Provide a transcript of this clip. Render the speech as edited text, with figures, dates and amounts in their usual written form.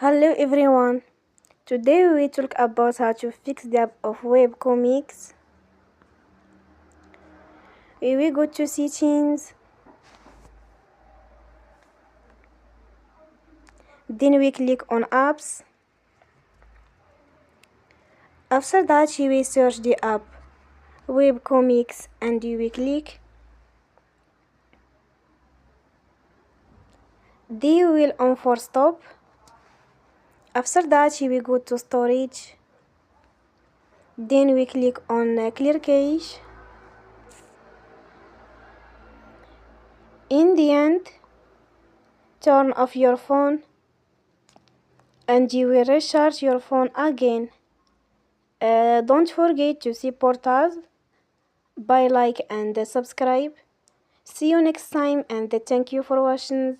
Hello everyone. Today we will talk about how to fix the app of webcomics. We will go to settings. Then we click on apps. After that you will search the app webcomics and you will click. Then you will on for stop. After that you will go to storage. Then we click on clear cache. In the end, turn off your phone and you will recharge your phone again. Don't forget to support us by like and subscribe. See you next time and thank you for watching.